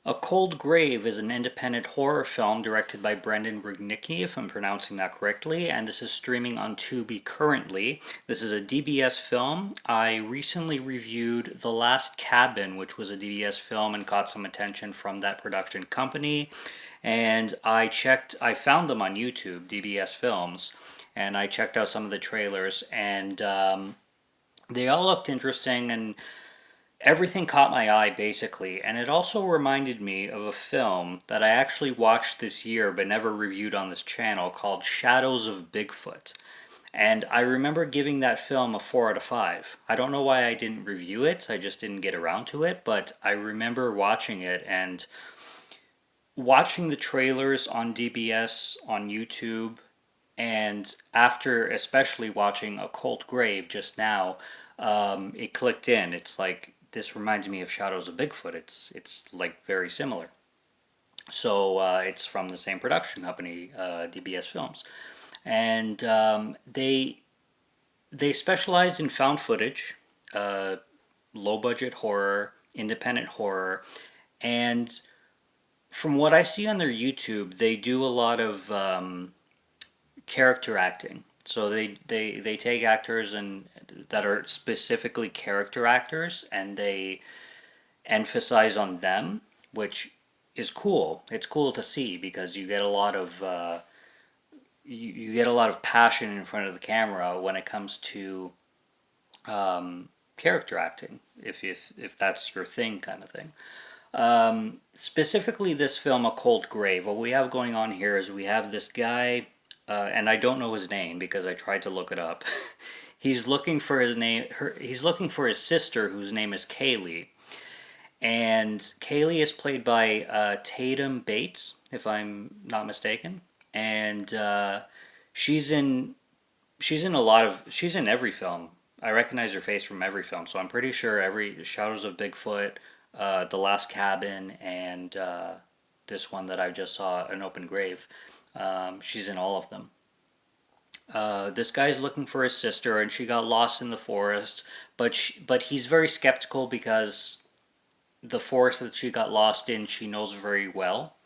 A Cold Grave is an independent horror film directed by Rudnicki, if I'm pronouncing that correctly, and this is streaming on Tubi currently. This is a DBS film. I recently reviewed The Last Cabin, which was a DBS film and caught some attention from that production company. And I found them on YouTube, DBS Films, and I checked out some of the trailers, and they all looked interesting, and everything caught my eye basically, and it also reminded me of a film that I actually watched this year but never reviewed on this channel called Shadows of Bigfoot. And I remember giving that film a 4 out of 5. I don't know why I didn't review it, I just didn't get around to it, but I remember watching it and watching the trailers on DBS on YouTube, and after especially watching A Cold Grave just now, it clicked in. It's like this reminds me of Shadows of Bigfoot. It's like very similar. So it's from the same production company, DBS Films, and they specialized in found footage, uh, low budget horror, independent horror, and from what I see on their YouTube, they do a lot of character acting. So they take actors and that are specifically character actors and they emphasize on them, which is cool. It's cool to see because you get a lot of you get a lot of passion in front of the camera when it comes to character acting, if that's your thing, kind of thing. Specifically, this film, A Cold Grave. What we have going on here is we have this guy, and I don't know his name because I tried to look it up. He's looking for his name. He's looking for his sister, whose name is Kaylee, and Kaylee is played by Tatum Bates, if I'm not mistaken, and she's in she's in every film. I recognize her face from every film, so I'm pretty sure every Shadows of Bigfoot, The Last Cabin, and this one that I just saw, An Open Grave. She's in all of them. This guy's looking for his sister, and she got lost in the forest. But he's very skeptical because the forest that she got lost in, she knows very well.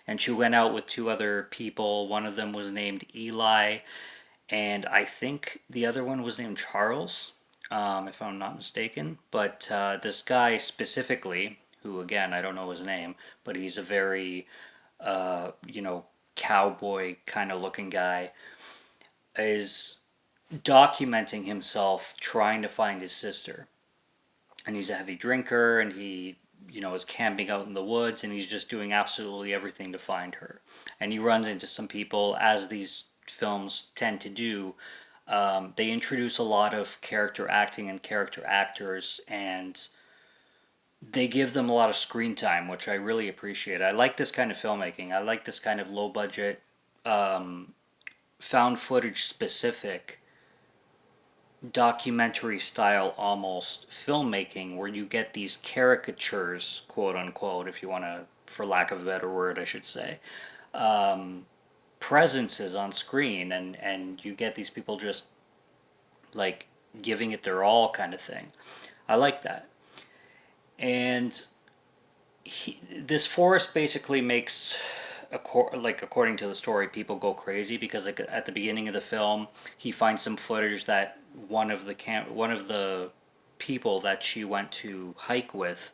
And she went out with two other people. One of them was named Eli, and I think the other one was named Charles, if I'm not mistaken. But this guy specifically, who again I don't know his name, but he's a very cowboy kind of looking guy, is documenting himself trying to find his sister. And he's a heavy drinker, and he is camping out in the woods, and he's just doing absolutely everything to find her. And he runs into some people, as these films tend to do. They introduce a lot of character acting and character actors, and they give them a lot of screen time, which I really appreciate. I like this kind of filmmaking. I like this kind of low budget, found footage specific, documentary style almost filmmaking where you get these caricatures, quote unquote, if you want to, for lack of a better word, I should say, presences on screen, and you get these people just like giving it their all, kind of thing. I like that. And this forest basically makes, according to the story, people go crazy because like at the beginning of the film, he finds some footage that one of the people that she went to hike with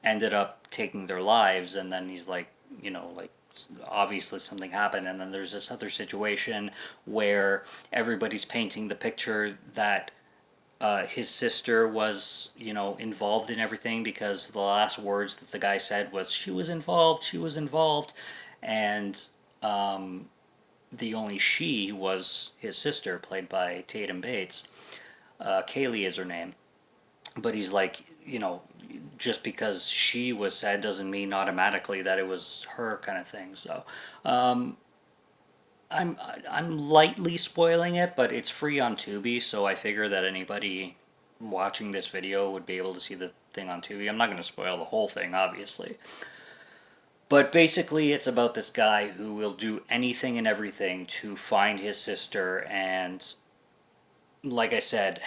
ended up taking their lives, and then he's like, obviously something happened, and then there's this other situation where everybody's painting the picture that his sister was, involved in everything because the last words that the guy said was, she was involved, and the only she was his sister, played by Tatum Bates. Kaylee is her name. But he's like, just because she was said doesn't mean automatically that it was her, kind of thing. So, I'm I'm lightly spoiling it, but it's free on Tubi, so I figure that anybody watching this video would be able to see the thing on Tubi. I'm not going to spoil the whole thing, obviously. But basically, it's about this guy who will do anything and everything to find his sister, and like I said,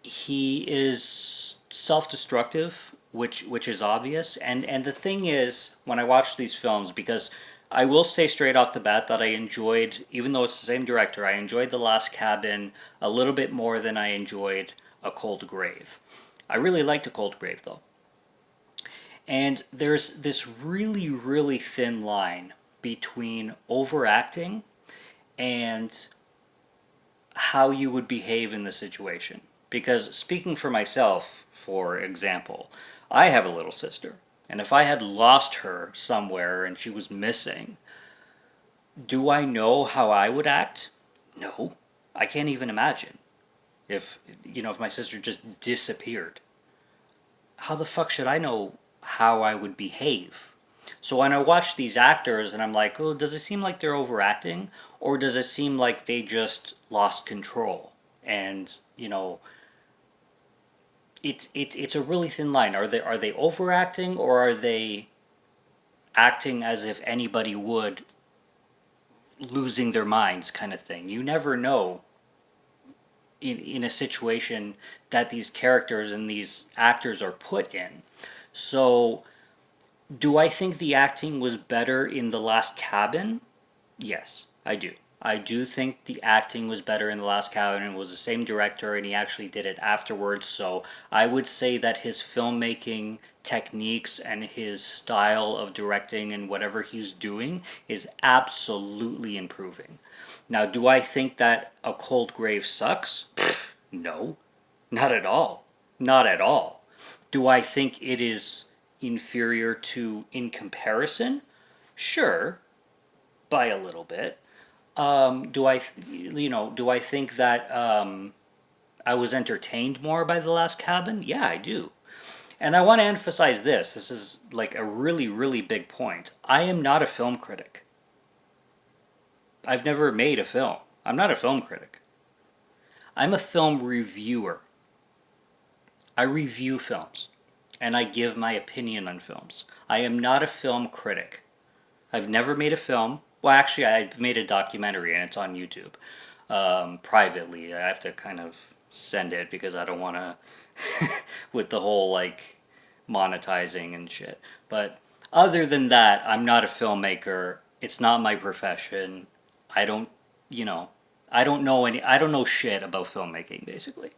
he is self destructive which is obvious. And the thing is, when I watch these films, because I will say straight off the bat that I enjoyed, even though it's the same director, I enjoyed The Last Cabin a little bit more than I enjoyed A Cold Grave. I really liked A Cold Grave though. And there's this really, really thin line between overacting and how you would behave in the situation. Because speaking for myself, for example, I have a little sister. And if I had lost her somewhere and she was missing, do I know how I would act? No. I can't even imagine. If my sister just disappeared. How the fuck should I know how I would behave? So when I watch these actors and I'm like, oh, does it seem like they're overacting? Or does it seem like they just lost control? And, it's a really thin line. Are they overacting, or are they acting as if anybody would, losing their minds kind of thing? You never know in a situation that these characters and these actors are put in. So, do I think the acting was better in The Last Cabin? Yes, I do. I do think the acting was better in The Last Cabin, and it was the same director, and he actually did it afterwards. So I would say that his filmmaking techniques and his style of directing and whatever he's doing is absolutely improving. Now, do I think that A Cold Grave sucks? No, not at all. Not at all. Do I think it is inferior to In Comparison? Sure, by a little bit. Do I think that I was entertained more by The Last Cabin? Yeah, I do. And I want to emphasize this. This is like a really, really big point. I am not a film critic. I've never made a film. I'm not a film critic. I'm a film reviewer. I review films, and I give my opinion on films. I am not a film critic. I've never made a film. Well, actually, I've made a documentary, and it's on YouTube. Privately, I have to kind of send it because I don't want to, with the whole like monetizing and shit. But other than that, I'm not a filmmaker. It's not my profession. I don't, you know, I don't know shit about filmmaking, basically.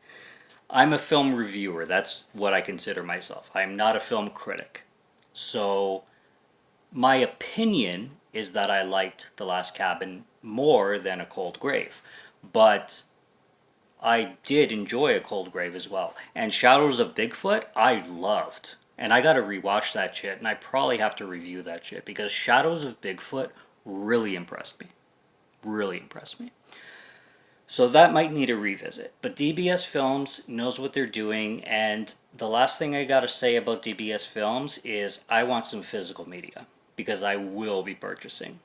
I'm a film reviewer. That's what I consider myself. I am not a film critic. So, my opinion is that I liked The Last Cabin more than A Cold Grave. But I did enjoy A Cold Grave as well. And Shadows of Bigfoot, I loved. And I gotta rewatch that shit, and I probably have to review that shit, because Shadows of Bigfoot really impressed me. Really impressed me. So that might need a revisit. But DBS Films knows what they're doing, and the last thing I gotta say about DBS Films is I want some physical media, because I will be purchasing.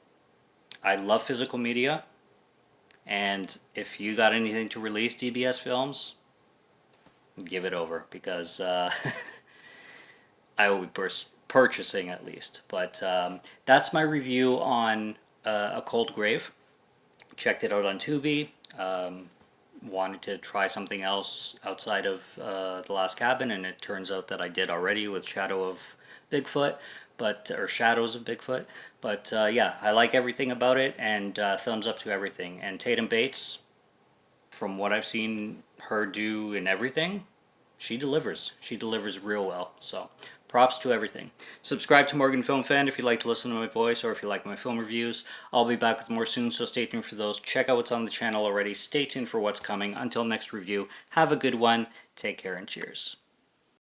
I love physical media, and if you got anything to release, DBS Films, give it over, because I will be purchasing at least. But that's my review on A Cold Grave. Checked it out on Tubi. Wanted to try something else outside of The Last Cabin, and it turns out that I did already with Shadow of Bigfoot, or Shadows of Bigfoot. But yeah, I like everything about it, and thumbs up to everything. And Tatum Bates, from what I've seen her do in everything, she delivers. She delivers real well. So props to everything. Subscribe to Morgan Film Fan if you like to listen to my voice, or if you like my film reviews. I'll be back with more soon, so stay tuned for those. Check out what's on the channel already. Stay tuned for what's coming. Until next review, have a good one. Take care and cheers.